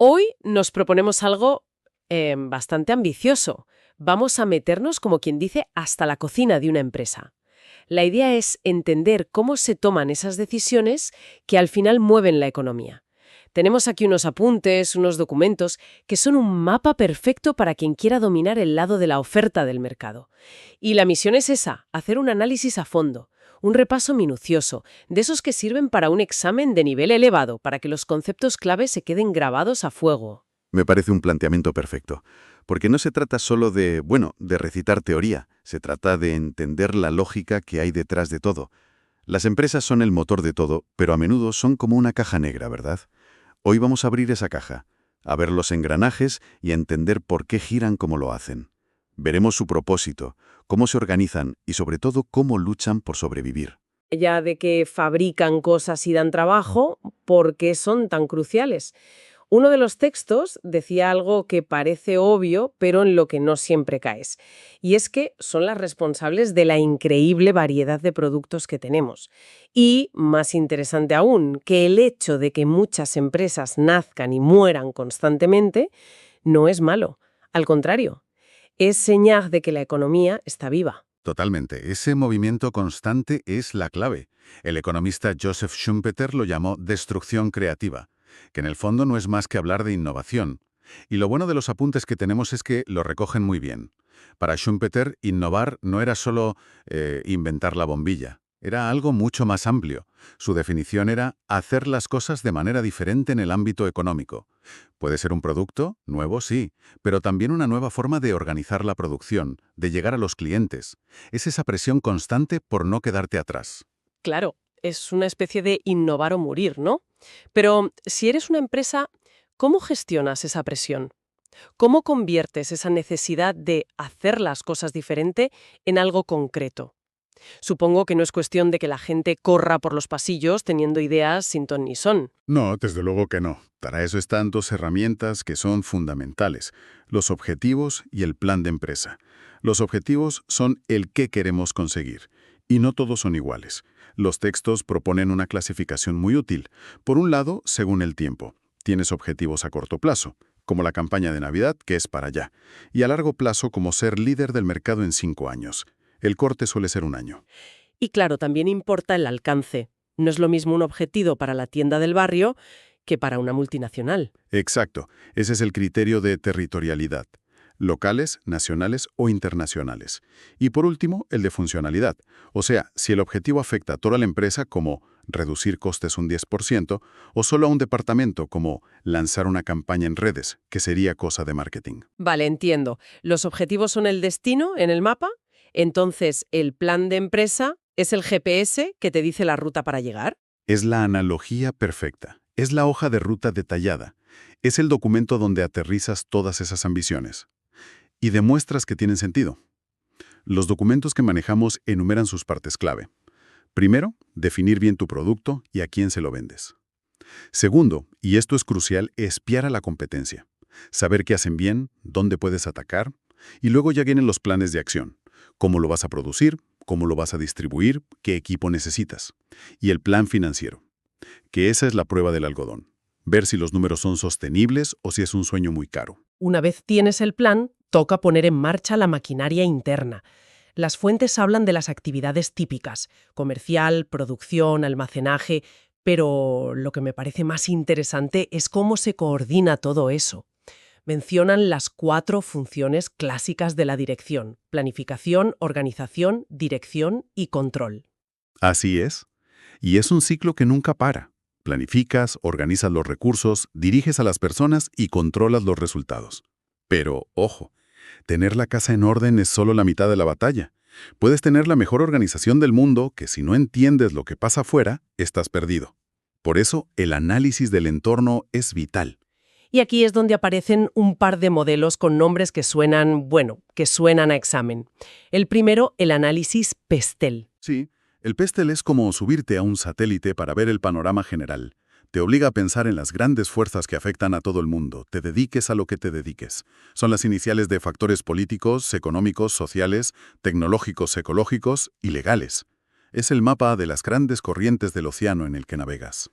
Hoy nos proponemos algo bastante ambicioso. Vamos a meternos, como quien dice, hasta la cocina de una empresa. La idea es entender cómo se toman esas decisiones que al final mueven la economía. Tenemos aquí unos apuntes, unos documentos, que son un mapa perfecto para quien quiera dominar el lado de la oferta del mercado. Y la misión es esa, hacer un análisis a fondo, un repaso minucioso, de esos que sirven para un examen de nivel elevado, para que los conceptos clave se queden grabados a fuego. Me parece un planteamiento perfecto, porque no se trata solo de recitar teoría, se trata de entender la lógica que hay detrás de todo. Las empresas son el motor de todo, pero a menudo son como una caja negra, ¿verdad? Hoy vamos a abrir esa caja, a ver los engranajes y a entender por qué giran como lo hacen. Veremos su propósito, cómo se organizan y sobre todo cómo luchan por sobrevivir. Ya de que fabrican cosas y dan trabajo, ¿por qué son tan cruciales? Uno de los textos decía algo que parece obvio, pero en lo que no siempre caes. Y es que son las responsables de la increíble variedad de productos que tenemos. Y, más interesante aún, que el hecho de que muchas empresas nazcan y mueran constantemente no es malo. Al contrario, es señal de que la economía está viva. Totalmente. Ese movimiento constante es la clave. El economista Joseph Schumpeter lo llamó destrucción creativa, que en el fondo no es más que hablar de innovación. Y lo bueno de los apuntes que tenemos es que lo recogen muy bien. Para Schumpeter, innovar no era solo inventar la bombilla, era algo mucho más amplio. Su definición era hacer las cosas de manera diferente en el ámbito económico. Puede ser un producto, nuevo sí, pero también una nueva forma de organizar la producción, de llegar a los clientes. Es esa presión constante por no quedarte atrás. Claro, es una especie de innovar o morir, ¿no? Pero si eres una empresa, ¿cómo gestionas esa presión? ¿Cómo conviertes esa necesidad de hacer las cosas diferente en algo concreto? Supongo que no es cuestión de que la gente corra por los pasillos teniendo ideas sin ton ni son. No, desde luego que no. Para eso están dos herramientas que son fundamentales, los objetivos y el plan de empresa. Los objetivos son el qué queremos conseguir, y no todos son iguales. Los textos proponen una clasificación muy útil. Por un lado, según el tiempo. Tienes objetivos a corto plazo, como la campaña de Navidad, que es para allá, y a largo plazo como ser líder del mercado en 5 años. El corte suele ser un año. Y claro, también importa el alcance. No es lo mismo un objetivo para la tienda del barrio que para una multinacional. Exacto, ese es el criterio de territorialidad. Locales, nacionales o internacionales. Y por último, el de funcionalidad. O sea, si el objetivo afecta a toda la empresa como reducir costes un 10%, o solo a un departamento como lanzar una campaña en redes, que sería cosa de marketing. Vale, entiendo. Los objetivos son el destino en el mapa, entonces el plan de empresa es el GPS que te dice la ruta para llegar. Es la analogía perfecta. Es la hoja de ruta detallada. Es el documento donde aterrizas todas esas ambiciones. Y demuestras que tienen sentido. Los documentos que manejamos enumeran sus partes clave. Primero, definir bien tu producto y a quién se lo vendes. Segundo, y esto es crucial, espiar a la competencia. Saber qué hacen bien, dónde puedes atacar. Y luego ya vienen los planes de acción. Cómo lo vas a producir, cómo lo vas a distribuir, qué equipo necesitas. Y el plan financiero, que esa es la prueba del algodón. Ver si los números son sostenibles o si es un sueño muy caro. Una vez tienes el plan, toca poner en marcha la maquinaria interna. Las fuentes hablan de las actividades típicas, comercial, producción, almacenaje, pero lo que me parece más interesante es cómo se coordina todo eso. Mencionan las 4 funciones clásicas de la dirección: planificación, organización, dirección y control. Así es. Y es un ciclo que nunca para. Planificas, organizas los recursos, diriges a las personas y controlas los resultados. Pero, ojo, tener la casa en orden es solo la mitad de la batalla. Puedes tener la mejor organización del mundo que si no entiendes lo que pasa afuera, estás perdido. Por eso, el análisis del entorno es vital. Y aquí es donde aparecen un par de modelos con nombres que suenan, que suenan a examen. El primero, el análisis Pestel. Sí, el Pestel es como subirte a un satélite para ver el panorama general. Te obliga a pensar en las grandes fuerzas que afectan a todo el mundo, te dediques a lo que te dediques. Son las iniciales de factores políticos, económicos, sociales, tecnológicos, ecológicos y legales. Es el mapa de las grandes corrientes del océano en el que navegas.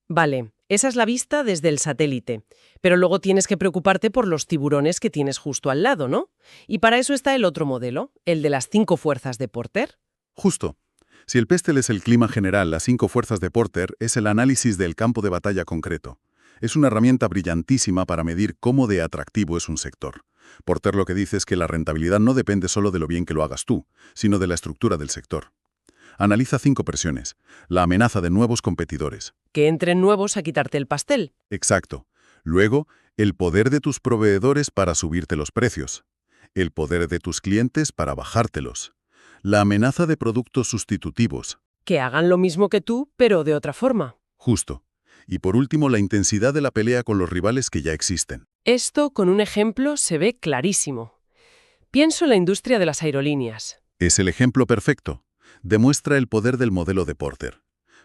Vale, Esa es la vista desde el satélite. Pero luego tienes que preocuparte por los tiburones que tienes justo al lado, ¿no? Y para eso está el otro modelo, el de las 5 fuerzas de Porter. Justo. Si el PESTEL es el clima general, las 5 fuerzas de Porter es el análisis del campo de batalla concreto. Es una herramienta brillantísima para medir cómo de atractivo es un sector. Porter lo que dice es que la rentabilidad no depende solo de lo bien que lo hagas tú, sino de la estructura del sector. Analiza 5 presiones. La amenaza de nuevos competidores. Que entren nuevos a quitarte el pastel. Exacto. Luego, el poder de tus proveedores para subirte los precios. El poder de tus clientes para bajártelos. La amenaza de productos sustitutivos. Que hagan lo mismo que tú, pero de otra forma. Justo. Y por último, la intensidad de la pelea con los rivales que ya existen. Esto, con un ejemplo, se ve clarísimo. Pienso en la industria de las aerolíneas. Es el ejemplo perfecto. Demuestra el poder del modelo de Porter.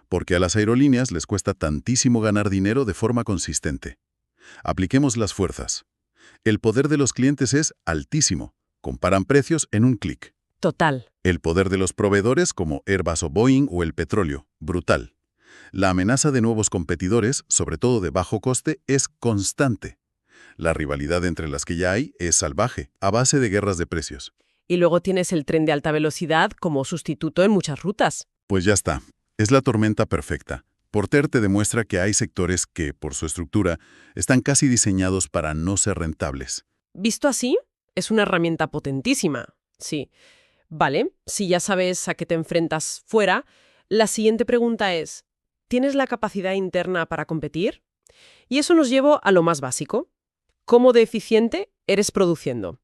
Porque a las aerolíneas les cuesta tantísimo ganar dinero de forma consistente. Apliquemos las fuerzas. El poder de los clientes es altísimo. Comparan precios en un clic. Total. El poder de los proveedores, como Airbus o Boeing o el petróleo, brutal. La amenaza de nuevos competidores, sobre todo de bajo coste, es constante. La rivalidad entre las que ya hay es salvaje, a base de guerras de precios. Y luego tienes el tren de alta velocidad como sustituto en muchas rutas. Pues ya está. Es la tormenta perfecta. Porter te demuestra que hay sectores que, por su estructura, están casi diseñados para no ser rentables. Visto así, es una herramienta potentísima. Sí. Vale, si ya sabes a qué te enfrentas fuera, la siguiente pregunta es, ¿tienes la capacidad interna para competir? Y eso nos lleva a lo más básico. ¿Cómo de eficiente eres produciendo?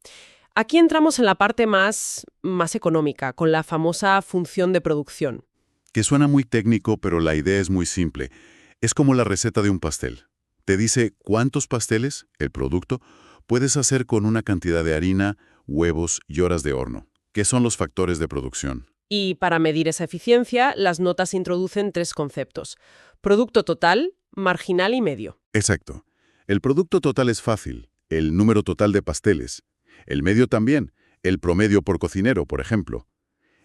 Aquí entramos en la parte más económica, con la famosa función de producción. Que suena muy técnico, pero la idea es muy simple. Es como la receta de un pastel. Te dice cuántos pasteles, el producto, puedes hacer con una cantidad de harina, huevos y horas de horno, que son los factores de producción. Y para medir esa eficiencia, las notas introducen 3 conceptos: producto total, marginal y medio. Exacto. El producto total es fácil, el número total de pasteles. El medio también, el promedio por cocinero, por ejemplo.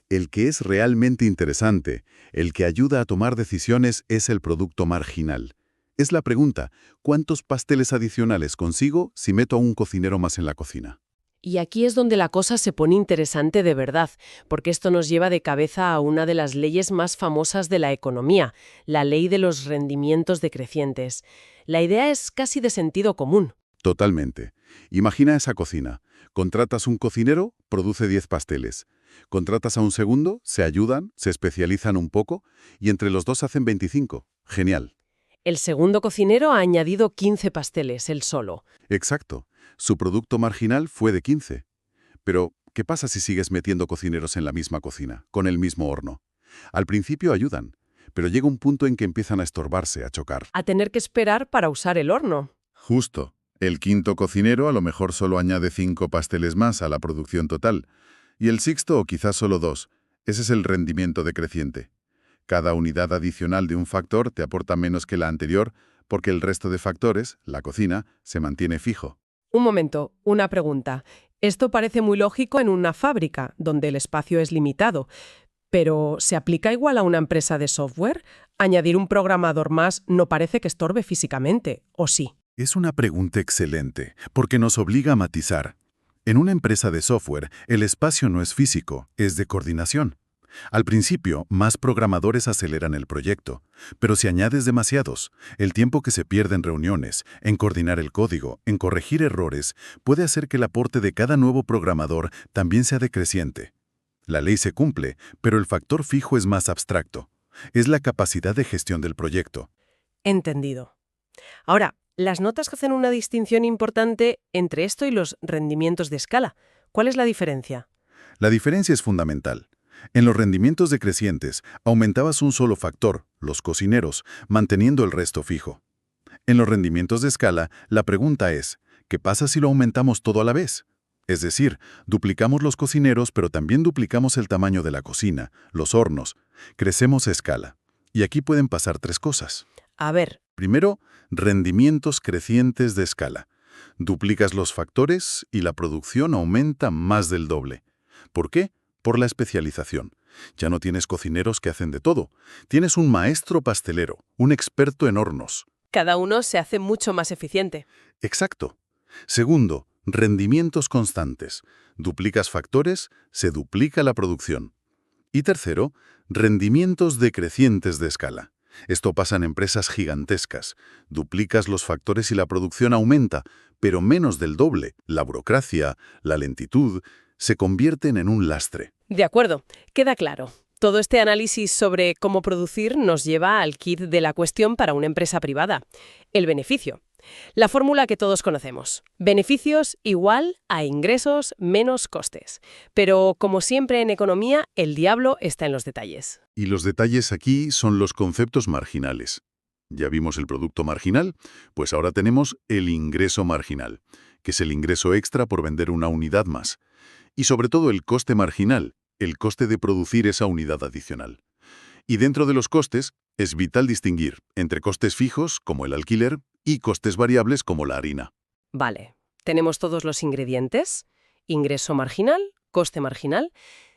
El que es realmente interesante, el que ayuda a tomar decisiones, es el producto marginal. Es la pregunta, ¿cuántos pasteles adicionales consigo si meto a un cocinero más en la cocina? Y aquí es donde la cosa se pone interesante de verdad, porque esto nos lleva de cabeza a una de las leyes más famosas de la economía, la ley de los rendimientos decrecientes. La idea es casi de sentido común. Totalmente. Imagina esa cocina. Contratas un cocinero, produce 10 pasteles. Contratas a un segundo, se ayudan, se especializan un poco y entre los dos hacen 25. Genial. El segundo cocinero ha añadido 15 pasteles, él solo. Exacto. Su producto marginal fue de 15. Pero, ¿qué pasa si sigues metiendo cocineros en la misma cocina, con el mismo horno? Al principio ayudan, pero llega un punto en que empiezan a estorbarse, a chocar. A tener que esperar para usar el horno. Justo. El quinto cocinero a lo mejor solo añade 5 pasteles más a la producción total. Y el sexto o quizás solo 2. Ese es el rendimiento decreciente. Cada unidad adicional de un factor te aporta menos que la anterior porque el resto de factores, la cocina, se mantiene fijo. Un momento, una pregunta. Esto parece muy lógico en una fábrica, donde el espacio es limitado. Pero, ¿se aplica igual a una empresa de software? Añadir un programador más no parece que estorbe físicamente, ¿o sí? Es una pregunta excelente, porque nos obliga a matizar. En una empresa de software, el espacio no es físico, es de coordinación. Al principio, más programadores aceleran el proyecto, pero si añades demasiados, el tiempo que se pierde en reuniones, en coordinar el código, en corregir errores, puede hacer que el aporte de cada nuevo programador también sea decreciente. La ley se cumple, pero el factor fijo es más abstracto. Es la capacidad de gestión del proyecto. Entendido. Ahora, las notas hacen una distinción importante entre esto y los rendimientos de escala. ¿Cuál es la diferencia? La diferencia es fundamental. En los rendimientos decrecientes, aumentabas un solo factor, los cocineros, manteniendo el resto fijo. En los rendimientos de escala, la pregunta es, ¿qué pasa si lo aumentamos todo a la vez? Es decir, duplicamos los cocineros, pero también duplicamos el tamaño de la cocina, los hornos. Crecemos a escala. Y aquí pueden pasar 3 cosas. A ver. Primero, rendimientos crecientes de escala. Duplicas los factores y la producción aumenta más del doble. ¿Por qué? Por la especialización. Ya no tienes cocineros que hacen de todo. Tienes un maestro pastelero, un experto en hornos. Cada uno se hace mucho más eficiente. Exacto. Segundo, rendimientos constantes. Duplicas factores, se duplica la producción. Y tercero, rendimientos decrecientes de escala. Esto pasa en empresas gigantescas. Duplicas los factores y la producción aumenta, pero menos del doble. La burocracia, la lentitud, se convierten en un lastre. De acuerdo, queda claro. Todo este análisis sobre cómo producir nos lleva al kit de la cuestión para una empresa privada, el beneficio. La fórmula que todos conocemos. Beneficios igual a ingresos menos costes. Pero, como siempre en economía, el diablo está en los detalles. Y los detalles aquí son los conceptos marginales. Ya vimos el producto marginal, pues ahora tenemos el ingreso marginal, que es el ingreso extra por vender una unidad más. Y sobre todo el coste marginal, el coste de producir esa unidad adicional. Y dentro de los costes, es vital distinguir entre costes fijos, como el alquiler, y costes variables, como la harina. Vale, tenemos todos los ingredientes. Ingreso marginal, coste marginal.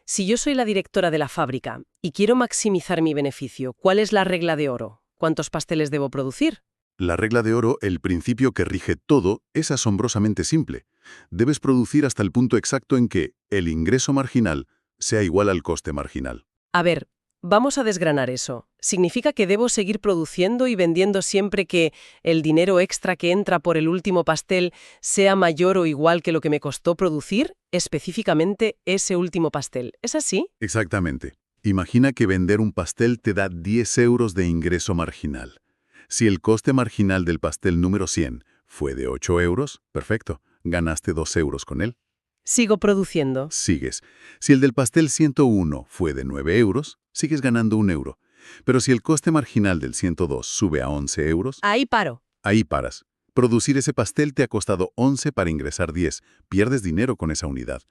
Si yo soy la directora de la fábrica y quiero maximizar mi beneficio, ¿cuál es la regla de oro? ¿Cuántos pasteles debo producir? La regla de oro, el principio que rige todo, es asombrosamente simple. Debes producir hasta el punto exacto en que el ingreso marginal sea igual al coste marginal. A ver, vamos a desgranar eso. ¿Significa que debo seguir produciendo y vendiendo siempre que el dinero extra que entra por el último pastel sea mayor o igual que lo que me costó producir, específicamente ese último pastel? ¿Es así? Exactamente. Imagina que vender un pastel te da 10 euros de ingreso marginal. Si el coste marginal del pastel número 100 fue de 8 euros, perfecto, ganaste 2 euros con él. Sigo produciendo. Sigues. Si el del pastel 101 fue de 9 euros, sigues ganando 1 euro. Pero si el coste marginal del 102 sube a 11 euros, Ahí paro. ahí paras. Producir ese pastel te ha costado 11 para ingresar 10. Pierdes dinero con esa unidad.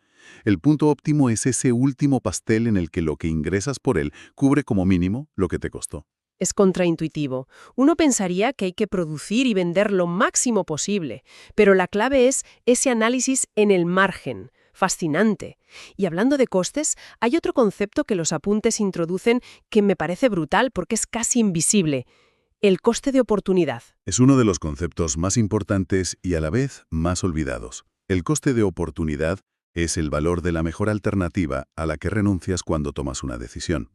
El punto óptimo es ese último pastel en el que lo que ingresas por él cubre como mínimo lo que te costó. Es contraintuitivo. Uno pensaría que hay que producir y vender lo máximo posible, pero la clave es ese análisis en el margen. Fascinante. Y hablando de costes, hay otro concepto que los apuntes introducen que me parece brutal porque es casi invisible. El coste de oportunidad. Es uno de los conceptos más importantes y a la vez más olvidados. El coste de oportunidad es el valor de la mejor alternativa a la que renuncias cuando tomas una decisión.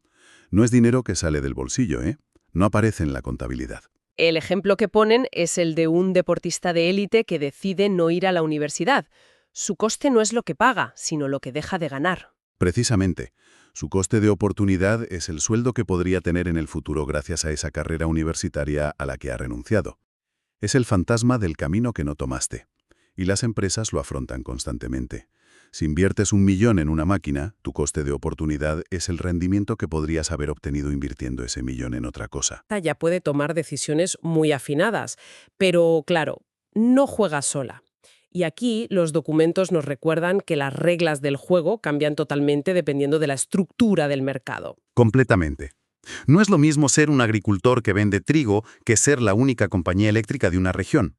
No es dinero que sale del bolsillo, ¿eh? No aparece en la contabilidad. El ejemplo que ponen es el de un deportista de élite que decide no ir a la universidad. Su coste no es lo que paga, sino lo que deja de ganar. Precisamente, su coste de oportunidad es el sueldo que podría tener en el futuro gracias a esa carrera universitaria a la que ha renunciado. Es el fantasma del camino que no tomaste. Y las empresas lo afrontan constantemente. Si inviertes 1 millón en una máquina, tu coste de oportunidad es el rendimiento que podrías haber obtenido invirtiendo ese millón en otra cosa. Ya puede tomar decisiones muy afinadas, pero claro, no juega sola. Y aquí los documentos nos recuerdan que las reglas del juego cambian totalmente dependiendo de la estructura del mercado. Completamente. No es lo mismo ser un agricultor que vende trigo que ser la única compañía eléctrica de una región.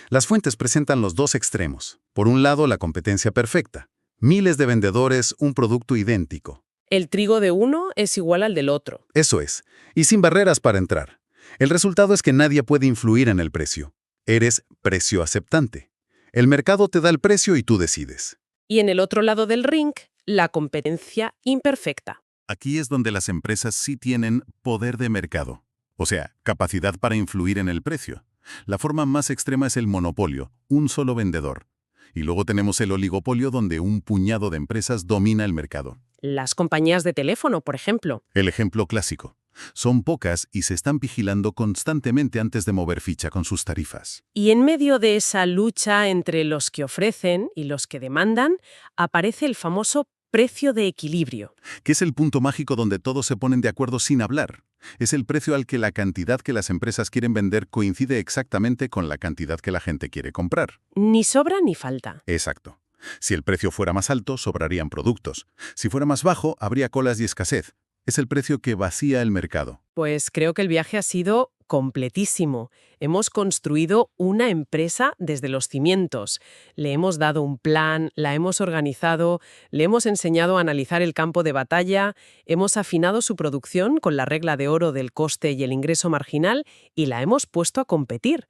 Las fuentes presentan los dos extremos. Por un lado, la competencia perfecta. Miles de vendedores, un producto idéntico. El trigo de uno es igual al del otro. Eso es. Y sin barreras para entrar. El resultado es que nadie puede influir en el precio. Eres precio aceptante. El mercado te da el precio y tú decides. Y en el otro lado del ring, la competencia imperfecta. Aquí es donde las empresas sí tienen poder de mercado. O sea, capacidad para influir en el precio. La forma más extrema es el monopolio, un solo vendedor. Y luego tenemos el oligopolio donde un puñado de empresas domina el mercado. Las compañías de teléfono, por ejemplo. El ejemplo clásico. Son pocas y se están vigilando constantemente antes de mover ficha con sus tarifas. Y en medio de esa lucha entre los que ofrecen y los que demandan, aparece el famoso precio de equilibrio. Que es el punto mágico donde todos se ponen de acuerdo sin hablar. Es el precio al que la cantidad que las empresas quieren vender coincide exactamente con la cantidad que la gente quiere comprar. Ni sobra ni falta. Exacto. Si el precio fuera más alto, sobrarían productos. Si fuera más bajo, habría colas y escasez. Es el precio que vacía el mercado. Pues creo que el viaje ha sido completísimo. Hemos construido una empresa desde los cimientos. Le hemos dado un plan, la hemos organizado, le hemos enseñado a analizar el campo de batalla, hemos afinado su producción con la regla de oro del coste y el ingreso marginal y la hemos puesto a competir.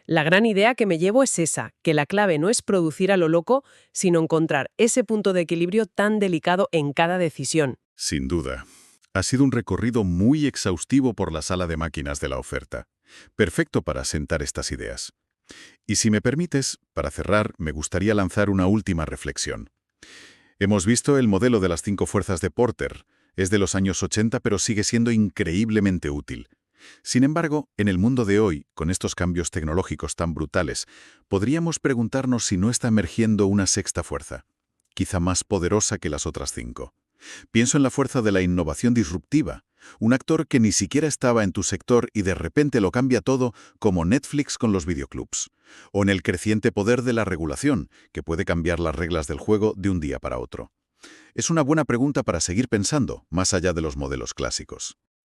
La gran idea que me llevo es esa, que la clave no es producir a lo loco, sino encontrar ese punto de equilibrio tan delicado en cada decisión. Sin duda. Ha sido un recorrido muy exhaustivo por la sala de máquinas de la oferta. Perfecto para sentar estas ideas. Y si me permites, para cerrar, me gustaría lanzar una última reflexión. Hemos visto el modelo de las 5 fuerzas de Porter. Es de los años 80, pero sigue siendo increíblemente útil. Sin embargo, en el mundo de hoy, con estos cambios tecnológicos tan brutales, podríamos preguntarnos si no está emergiendo una sexta fuerza, quizá más poderosa que las otras 5. Pienso en la fuerza de la innovación disruptiva, un actor que ni siquiera estaba en tu sector y de repente lo cambia todo, como Netflix con los videoclubs, o en el creciente poder de la regulación, que puede cambiar las reglas del juego de un día para otro. Es una buena pregunta para seguir pensando, más allá de los modelos clásicos.